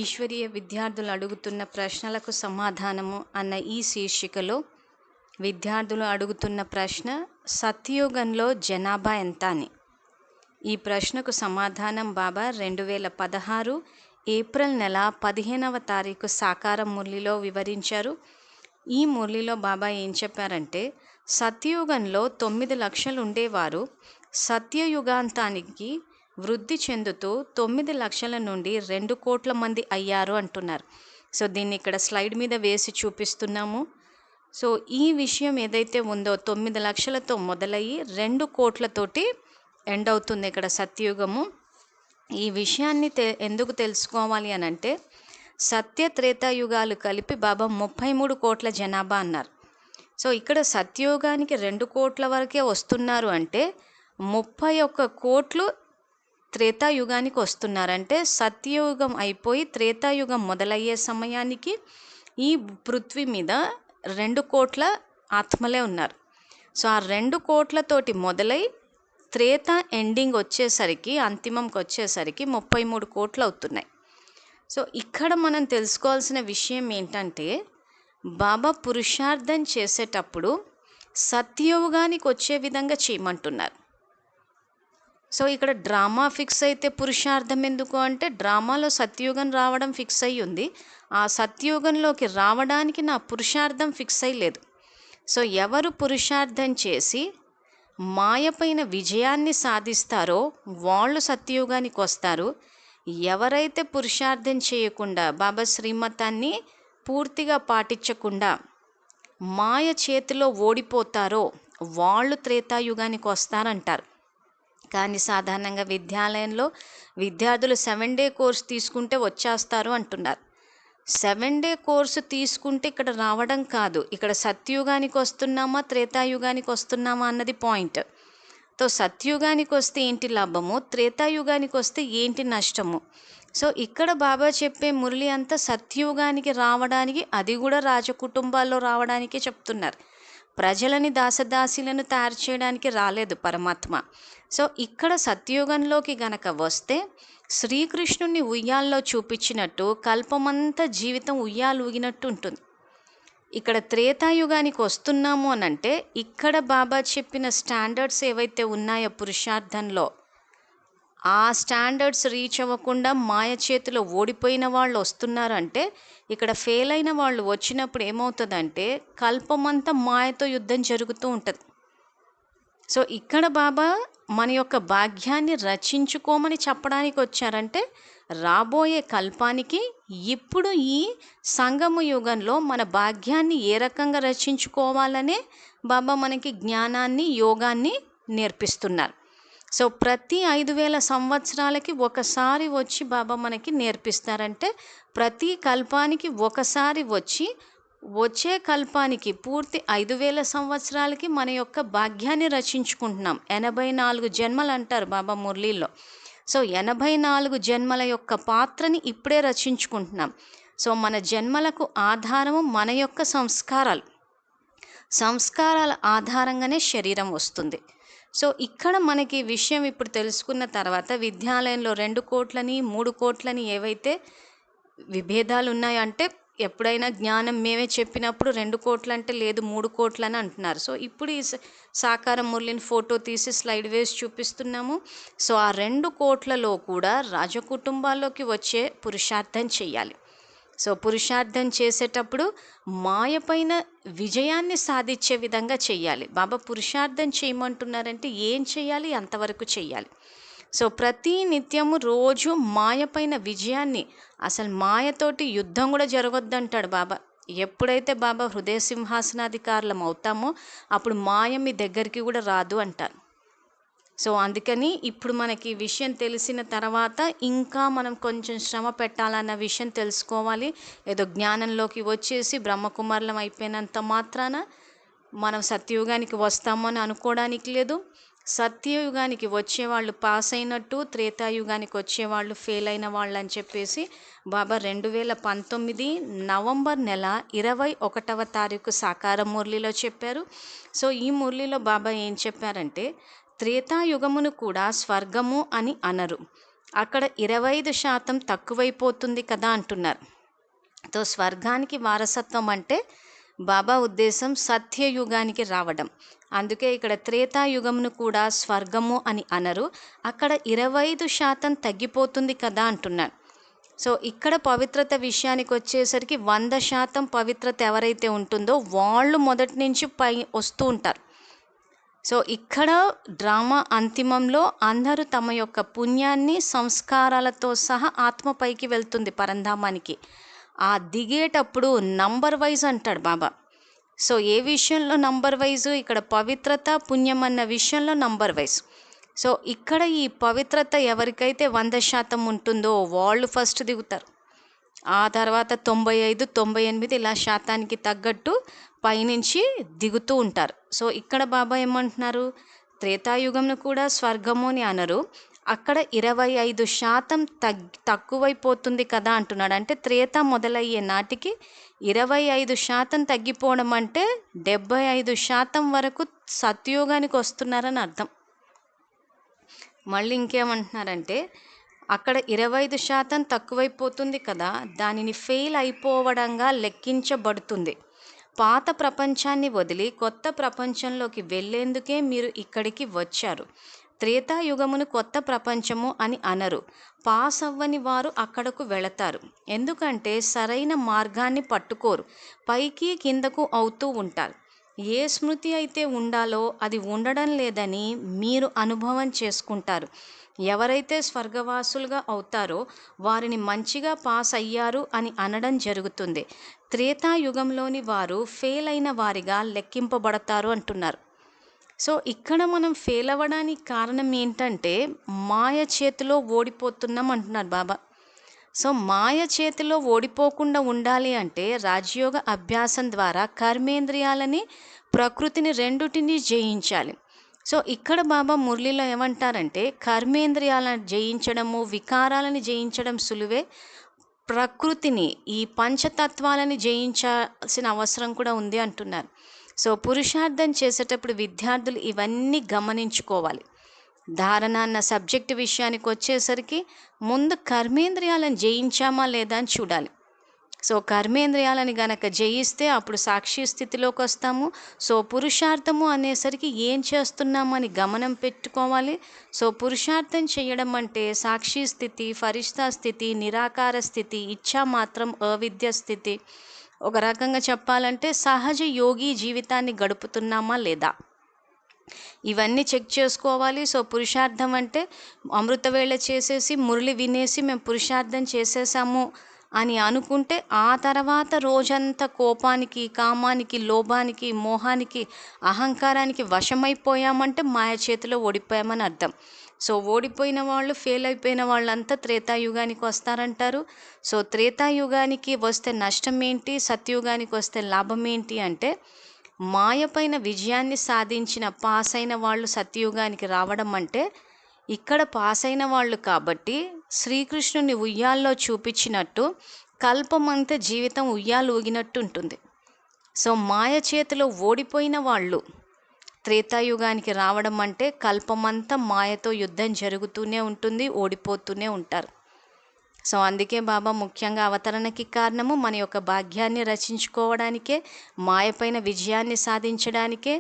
ఈశ్వరీయ విద్యార్థులు అడుగుతున్న ప్రశ్నలకు సమాధానము అన్న ఈ శీర్షికలో విద్యార్థులు అడుగుతున్న ప్రశ్న సత్యయుగంలో జనాభా ఎంత అని. ఈ ప్రశ్నకు సమాధానం బాబా 2016 ఏప్రిల్ నెల 15వ తారీఖు సాకార మురళిలో వివరించారు. ఈ మురళిలో బాబా ఏం చెప్పారంటే, సత్యయుగంలో 9 లక్షలు ఉండేవారు సత్యయుగాంతానికి వృద్ధి చెందుతూ 9 లక్షల నుండి 2 కోట్ల మంది అయ్యారు అంటున్నారు. సో దీన్ని ఇక్కడ స్లైడ్ మీద వేసి చూపిస్తున్నాము. సో ఈ విషయం ఏదైతే ఉందో 9 లక్షలతో మొదలయ్యి 2 కోట్లతోటి ఎండ్ అవుతుంది ఇక్కడ సత్యయుగము. ఈ విషయాన్ని ఎందుకు తెలుసుకోవాలి అని అంటే, సత్య త్రేతాయుగాలు కలిపి బాబా 33 కోట్ల జనాభా అన్నారు. సో ఇక్కడ సత్యయుగానికి 2 కోట్ల వరకే వస్తున్నారు అంటే 31 కోట్లు త్రేతాయుగానికి వస్తున్నారంటే, సత్యయుగం అయిపోయి త్రేతాయుగం మొదలయ్యే సమయానికి ఈ పృథ్వీ మీద 2 కోట్ల ఆత్మలే ఉన్నారు. సో ఆ 2 కోట్లతోటి మొదలై త్రేత ఎండింగ్ వచ్చేసరికి, అంతిమంకి వచ్చేసరికి 33 కోట్లు అవుతున్నాయి. సో ఇక్కడ మనం తెలుసుకోవాల్సిన విషయం ఏంటంటే, బాబా పురుషార్థం చేసేటప్పుడు సత్యయుగానికి వచ్చే విధంగా చేయమంటున్నారు. సో ఇక్కడ డ్రామా ఫిక్స్ అయితే పురుషార్థం ఎందుకు అంటే, డ్రామాలో సత్యయుగం రావడం ఫిక్స్ అయ్యి ఉంది. ఆ సత్యయుగంలోకి రావడానికి నా పురుషార్థం ఫిక్స్ అయ్యి లేదు. సో ఎవరు పురుషార్థం చేసి మాయపైన విజయాన్ని సాధిస్తారో వాళ్ళు సత్యయుగానికి వస్తారు. ఎవరైతే పురుషార్థం చేయకుండా బాబా శ్రీమతాన్ని పూర్తిగా పాటించకుండా మాయ చేతిలో ఓడిపోతారో వాళ్ళు త్రేతాయుగానికి వస్తారంటారు. కానీ సాధారణంగా విద్యాలయంలో విద్యార్థులు 7 డే కోర్స్ తీసుకుంటే వచ్చేస్తారు అంటున్నారు. 7 డే కోర్సు తీసుకుంటే ఇక్కడ రావడం కాదు, ఇక్కడ సత్యయుగానికి వస్తున్నామా త్రేతాయుగానికి వస్తున్నామా అన్నది పాయింట్. సో సత్యయుగానికి వస్తే ఏంటి లాభము, త్రేతాయుగానికి వస్తే ఏంటి నష్టము. సో ఇక్కడ బాబా చెప్పే మురళి అంతా సత్యయుగానికి రావడానికి, అది కూడా రాజకుటుంబాల్లో రావడానికే చెప్తున్నారు. ప్రజలని దాసదాసీలను తయారు చేయడానికి రాలేదు పరమాత్మ. సో ఇక్కడ సత్యయుగంలోకి గనక వస్తే శ్రీకృష్ణుని ఉయ్యాల్లో చూపించినట్టు కల్పమంతా జీవితం ఉయ్యాలు ఊగినట్టు ఉంటుంది. ఇక్కడ త్రేతాయుగానికి వస్తున్నాము అనంటే, ఇక్కడ బాబా చెప్పిన స్టాండర్డ్స్ ఏవైతే ఉన్నాయో పురుషార్థంలో, ఆ స్టాండర్డ్స్ రీచ్ అవ్వకుండా మాయ చేతిలో ఓడిపోయిన వాళ్ళు వస్తున్నారంటే, ఇక్కడ ఫెయిల్ అయిన వాళ్ళు వచ్చినప్పుడు ఏమవుతుందంటే కల్పమంతా మాయతో యుద్ధం జరుగుతూ ఉంటుంది. సో ఇక్కడ బాబా మన యొక్క భాగ్యాన్ని రచించుకోమని చెప్పడానికి వచ్చారంటే, రాబోయే కల్పానికి ఇప్పుడు ఈ సంగమ యుగంలో మన భాగ్యాన్ని ఏ రకంగా రచించుకోవాలనే బాబా మనకి జ్ఞానాన్ని, యోగాన్ని నేర్పిస్తున్నారు. సో ప్రతి 5000 సంవత్సరాలకి ఒకసారి వచ్చి బాబా మనకి నేర్పిస్తారంటే, ప్రతి కల్పానికి ఒకసారి వచ్చి, వచ్చే కల్పానికి పూర్తి 5000 సంవత్సరాలకి మన యొక్క భాగ్యాన్ని రచించుకుంటున్నాం. 84 జన్మలు అంటారు బాబా మురళీలో. సో 84 జన్మల యొక్క పాత్రని ఇప్పుడే రచించుకుంటున్నాం. సో మన జన్మలకు ఆధారము మన యొక్క సంస్కారాలు. సంస్కారాల ఆధారంగానే శరీరం వస్తుంది. సో ఇక్కడ మనకి విషయం ఇప్పుడు తెలుసుకున్న తర్వాత, విద్యాలయంలో 2 కోట్లని 3 కోట్లని ఏవైతే విభేదాలు ఉన్నాయంటే, ఎప్పుడైనా జ్ఞానం మేమే చెప్పినప్పుడు 2 కోట్లు అంటే లేదు 3 కోట్లని అంటున్నారు. సో ఇప్పుడు ఈ సాకార మురళిని ఫోటో తీసి స్లైడ్ వేసి చూపిస్తున్నాము. సో ఆ 2 కోట్లలో కూడా రాజకుటుంబాల్లోకి వచ్చే పురుషార్థం చెయ్యాలి. సో పురుషార్థం చేసేటప్పుడు మాయపైన విజయాన్ని సాధించే విధంగా చెయ్యాలి. బాబా పురుషార్థం చేయమంటున్నారంటే ఏం చేయాలి, అంతవరకు చెయ్యాలి. సో ప్రతి నిత్యము రోజు మాయపైన విజయాన్ని, అసలు మాయతోటి యుద్ధం కూడా జరగొద్దంటాడు బాబా. ఎప్పుడైతే బాబా హృదయ సింహాసనాధికారులం అవుతామో అప్పుడు మాయ మీ దగ్గరికి కూడా రాదు అంటారు. సో అందుకని ఇప్పుడు మనకి విషయం తెలిసిన తర్వాత ఇంకా మనం కొంచెం శ్రమ పెట్టాలన్న విషయం తెలుసుకోవాలి. ఏదో జ్ఞానంలోకి వచ్చేసి బ్రహ్మకుమారులం అయిపోయినంత మాత్రాన మనం సత్యయుగానికి వస్తామని అనుకోవడానికి లేదు. సత్యయుగానికి వచ్చేవాళ్ళు పాస్ అయినట్టు, త్రేతాయుగానికి వచ్చేవాళ్ళు ఫెయిల్ అయిన వాళ్ళు అని చెప్పేసి బాబా 2019 నవంబర్ నెల 21వ తారీఖు సాకార మురళిలో చెప్పారు. సో ఈ మురళిలో బాబా ఏం చెప్పారంటే, త్రేతాయుగమును కూడా స్వర్గము అని అనరు, అక్కడ 25% తక్కువైపోతుంది కదా అంటున్నారు. స్వర్గానికి వారసత్వం అంటే బాబా ఉద్దేశం సత్యయుగానికి రావడం. అందుకే ఇక్కడ త్రేతాయుగమును కూడా స్వర్గము అని అనరు, అక్కడ 25% తగ్గిపోతుంది కదా అంటున్నాడు. ఇక్కడ పవిత్రత విషయానికి వచ్చేసరికి 100% పవిత్రత ఎవరైతే ఉంటుందో వాళ్ళు మొదటి నుంచి పై వస్తూ ఉంటారు. ఇక్కడ డ్రామా అంతిమంలో అందరూ తమ యొక్క పుణ్యాన్ని సంస్కారాలతో సహా ఆత్మ పైకి వెళ్తుంది పరంధామానికి. ఆ దిగేటప్పుడు నంబర్ వైజ్ అంటాడు బాబా. ఏ విషయంలో నంబర్ వైజ్? ఇక్కడ పవిత్రత పుణ్యం అన్న విషయంలో నంబర్ వైజ్. ఇక్కడ ఈ పవిత్రత ఎవరికైతే 100% ఉంటుందో వాళ్ళు ఫస్ట్ దిగుతారు. ఆ తర్వాత 95, 98 ఇలా శాతానికి తగ్గట్టు పైనుంచి దిగుతూ ఉంటారు. ఇక్కడ బాబా ఏమంటున్నారు, త్రేతాయుగంను కూడా స్వర్గము అని అనరు, అక్కడ 25% తక్కువైపోతుంది కదా అంటున్నాడు. అంటే త్రేత మొదలయ్యే నాటికి 25% తగ్గిపోవడం అంటే 75% వరకు సత్యోగానికి వస్తున్నారని అర్థం. మళ్ళీ ఇంకేమంటున్నారంటే అక్కడ 25% తక్కువైపోతుంది కదా, దానిని ఫెయిల్ అయిపోవడంగా లెక్కించబడుతుంది. పాత ప్రపంచాన్ని వదిలి కొత్త ప్రపంచంలోకి వెళ్ళేందుకే మీరు ఇక్కడికి వచ్చారు. త్రేతాయుగమును కొత్త ప్రపంచము అని అనరు. పాస్ అవ్వని వారు అక్కడకు వెళతారు, ఎందుకంటే సరైన మార్గాన్ని పట్టుకోరు, పైకి కిందకు అవుతూ ఉంటారు. ఏ స్మృతి అయితే ఉండాలో అది ఉండడం లేదని మీరు అనుభవం చేసుకుంటారు. ఎవరైతే స్వర్గవాసులుగా అవుతారో వారిని మంచిగా పాస్ అయ్యారు అని అనడం జరుగుతుంది. త్రేతాయుగంలోని వారు ఫెయిల్ అయిన వారిగా లెక్కింపబడతారు అంటున్నారు. ఇక్కడ మనం ఫెయిల్ అవ్వడానికి కారణం ఏంటంటే మాయ చేతిలో ఓడిపోతున్నాం అంటున్నారు బాబా. మాయ చేతిలో ఓడిపోకుండా ఉండాలి అంటే రాజయోగ అభ్యాసం ద్వారా కర్మేంద్రియాలని ప్రకృతిని రెండుటిని జయించాలి. ఇక్కడ బాబా మురళిలో ఏమంటారంటే కర్మేంద్రియాలను జయించడము, వికారాలను జయించడం సులువే, ప్రకృతిని ఈ పంచతత్వాలని జయించాల్సిన అవసరం కూడా ఉంది అంటున్నారు. పురుషార్థం చేసేటప్పుడు విద్యార్థులు ఇవన్నీ గమనించుకోవాలి. ధారణ అన్న సబ్జెక్టు విషయానికి వచ్చేసరికి ముందు కర్మేంద్రియాలను జయించామా లేదా అని చూడాలి. కర్మేంద్రియాలని గనక జయిస్తే అప్పుడు సాక్షి స్థితిలోకి వస్తాము. పురుషార్థము అనేసరికి ఏం చేస్తున్నామని గమనం పెట్టుకోవాలి. పురుషార్థం చేయడం అంటే సాక్షి స్థితి, ఫరిష్తా స్థితి, నిరాకార స్థితి, ఇచ్ఛా మాత్రం, అవిద్య స్థితి. ఒక రకంగా చెప్పాలంటే సహజ యోగి జీవితాన్ని గడుపుతున్నామా లేదా ఇవన్నీ చెక్ చేసుకోవాలి. పురుషార్థం అంటే అమృతవేళ చేసేసి మురళి వినేసి మేము పురుషార్థం చేసేసాము అని అనుకుంటే ఆ తర్వాత రోజంతా కోపానికి, కామానికి, లోభానికి, మోహానికి, అహంకారానికి వశమైపోయామంటే మాయ చేతిలో ఓడిపోయామని అర్థం. ఓడిపోయిన వాళ్ళు, ఫెయిల్ అయిపోయిన వాళ్ళంతా త్రేతాయుగానికి వస్తారంటారు. త్రేతాయుగానికి వస్తే నష్టం ఏంటి, సత్యుగానికి వస్తే లాభం ఏంటి అంటే మాయ పైన విజయాన్ని సాధించిన పాస్ అయిన వాళ్ళు సత్యయుగానికి రావడం అంటే ఇక్కడ పాస్ అయిన వాళ్ళు కాబట్టి శ్రీకృష్ణుని ఉయ్యాల్లో చూపించినట్టు కల్పమంతా జీవితం ఉయ్యాలు ఊగినట్టు ఉంటుంది. మాయ చేతిలో ఓడిపోయిన వాళ్ళు త్రేతాయుగానికి రావడం అంటే కల్పమంతా మాయతో యుద్ధం జరుగుతూనే ఉంటుంది, ఓడిపోతూనే ఉంటారు. అందుకే బాబా ముఖ్యంగా అవతరణకి కారణము మన యొక్క భాగ్యాన్ని రచించుకోవడానికే, మాయపైన విజయాన్ని సాధించడానికే.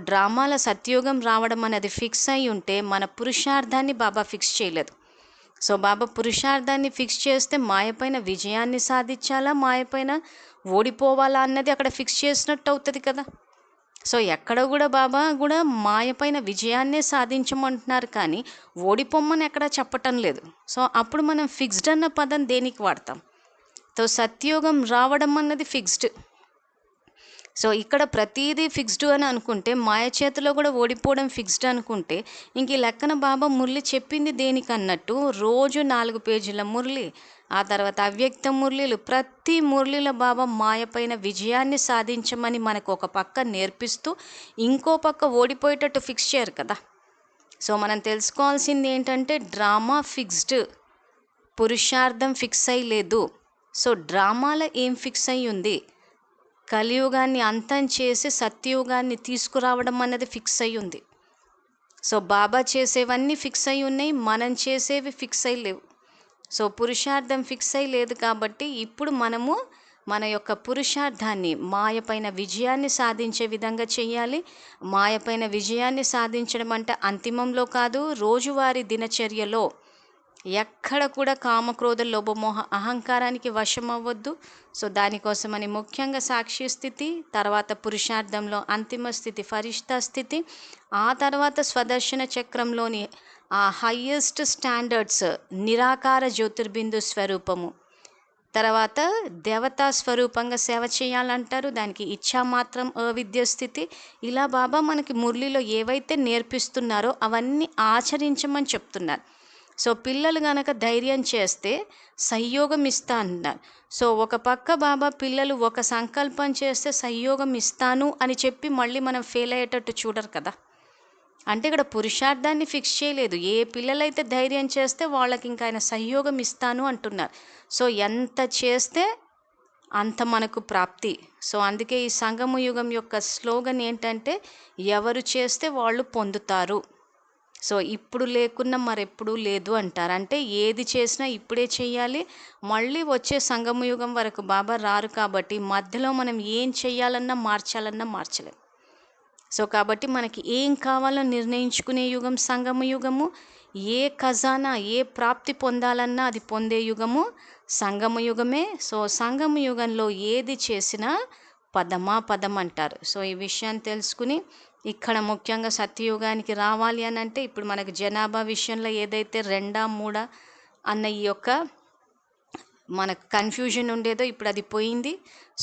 డ్రామాల సత్యోగం రావడం అనేది ఫిక్స్ అయి ఉంటే మన పురుషార్థాన్ని బాబా ఫిక్స్ చేయలేదు. బాబా పురుషార్థాన్ని ఫిక్స్ చేస్తే మాయపైన విజయాన్ని సాధించాలా, మాయపైన ఓడిపోవాలా అన్నది అక్కడ ఫిక్స్ చేసినట్టు అవుతుంది కదా. ఎక్కడ కూడా బాబా కూడా మాయపైన విజయాన్నే సాధించమంటున్నారు కానీ ఓడిపోమ్మని ఎక్కడా చెప్పటం లేదు. అప్పుడు మనం ఫిక్స్డ్ అన్న పదం దేనికి వాడతాం? సత్యోగం రావడం అన్నది ఫిక్స్డ్. ఇక్కడ ప్రతిదీ ఫిక్స్డ్ అని అనుకుంటే మాయ చేతిలో కూడా ఓడిపోవడం ఫిక్స్డ్ అనుకుంటే ఇంక ఈ లెక్కన బాబా మురళి చెప్పింది దేనికి అన్నట్టు రోజు 4 పేజీల మురళి, ఆ తర్వాత అవ్యక్త మురళిలు, ప్రతి మురళిలో బాబా మాయపైన విజయాన్ని సాధించమని మనకు ఒక పక్క నేర్పిస్తూ ఇంకో పక్క ఓడిపోయేటట్టు ఫిక్స్ చేయరు కదా. మనం తెలుసుకోవాల్సింది ఏంటంటే డ్రామా ఫిక్స్డ్, పురుషార్థం ఫిక్స్ అయి లేదు. డ్రామాలో ఏం ఫిక్స్ అయి ఉంది? కలియుగాన్ని అంతం చేసి సత్యయుగాన్ని తీసుకురావడం అన్నది ఫిక్స్ అయి ఉంది. సో బాబా చేసేవన్నీ ఫిక్స్ అయి ఉన్నాయి, మనం చేసేవి ఫిక్స్ అయి లేవు. సో పురుషార్థం ఫిక్స్ అయి లేదు కాబట్టి ఇప్పుడు మనము మన యొక్క పురుషార్థాన్ని మాయపైన విజయాన్ని సాధించే విధంగా చేయాలి. మాయపైన విజయాన్ని సాధించడం అంటే అంతిమంలో కాదు, రోజువారీ దినచర్యలో ఎక్కడ కూడా కామక్రోధ లోభమోహ అహంకారానికి వశం అవ్వద్దు. సో దానికోసమని ముఖ్యంగా సాక్షి స్థితి, తర్వాత పురుషార్థంలో అంతిమ స్థితి ఫరిష్తా స్థితి, ఆ తర్వాత స్వదర్శన చక్రంలోని ఆ హయ్యెస్ట్ స్టాండర్డ్స్ నిరాకార జ్యోతిర్బిందు స్వరూపము, తర్వాత దేవతా స్వరూపంగా సేవ చేయాలంటారు, దానికి ఇచ్ఛామాత్రం అవిద్య స్థితి. ఇలా బాబా మనకి మురళిలో ఏవైతే నేర్పిస్తున్నారో అవన్నీ ఆచరించమని చెప్తున్నారు. సో పిల్లలు గనక ధైర్యం చేస్తే సహయోగం ఇస్తా అంటున్నారు. సో ఒక పక్క బాబా పిల్లలు ఒక సంకల్పం చేస్తే సహయోగం ఇస్తాను అని చెప్పి మళ్ళీ మనం ఫెయిల్ అయ్యేటట్టు చూడరు కదా. అంటే ఇక్కడ పురుషార్థాన్ని ఫిక్స్ చేయలేదు. ఏ పిల్లలైతే ధైర్యం చేస్తే వాళ్ళకి ఇంకా ఆయన సహయోగం ఇస్తాను అంటున్నారు. సో ఎంత చేస్తే అంత మనకు ప్రాప్తి. సో అందుకే ఈ సంగమ యుగం యొక్క స్లోగన్ ఏంటంటే ఎవరు చేస్తే వాళ్ళు పొందుతారు. సో ఇప్పుడు లేకున్నా మరెప్పుడు లేదు అంటారు. అంటే ఏది చేసినా ఇప్పుడే చేయాలి. మళ్ళీ వచ్చే సంగమ యుగం వరకు బాబా రారు కాబట్టి మధ్యలో మనం ఏం చేయాలన్నా మార్చాలన్నా మార్చలేం. సో కాబట్టి మనకి ఏం కావాలో నిర్ణయించుకునే యుగం సంగమ యుగము. ఏ ఖజానా ఏ ప్రాప్తి పొందాలన్నా అది పొందే యుగము సంగమ యుగమే. సో సంగమ యుగంలో ఏది చేసినా పదమా పదం అంటారు. సో ఈ విషయాన్ని తెలుసుకుని ఇక్కడ ముఖ్యంగా సత్యయుగానికి రావాలి అని అంటే ఇప్పుడు మనకు జనాభా విషయంలో ఏదైతే 2, 3 అన్న ఈ యొక్క మనకు కన్ఫ్యూజన్ ఉండేదో ఇప్పుడు అది పోయింది.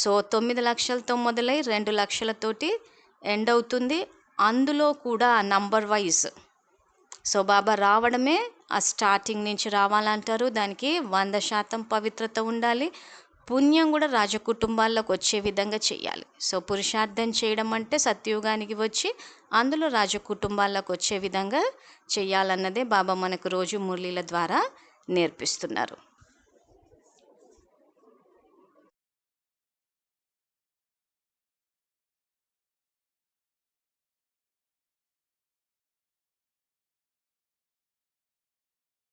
సో 9 లక్షలతో మొదలై 2 లక్షలతోటి ఎండ్ అవుతుంది. అందులో కూడా నంబర్ వైజ్. సో బాబా రావడమే ఆ స్టార్టింగ్ నుంచి రావాలంటారు. దానికి 100% పవిత్రత ఉండాలి. పుణ్యం కూడా రాజకుటుంబాల్లోకి వచ్చే విధంగా చేయాలి. సో పురుషార్థం చేయడం అంటే సత్యయుగానికి వచ్చి అందులో రాజకుటుంబాల్లోకి వచ్చే విధంగా చేయాలన్నదే బాబా మనకు రోజు మురళీల ద్వారా నేర్పిస్తున్నారు.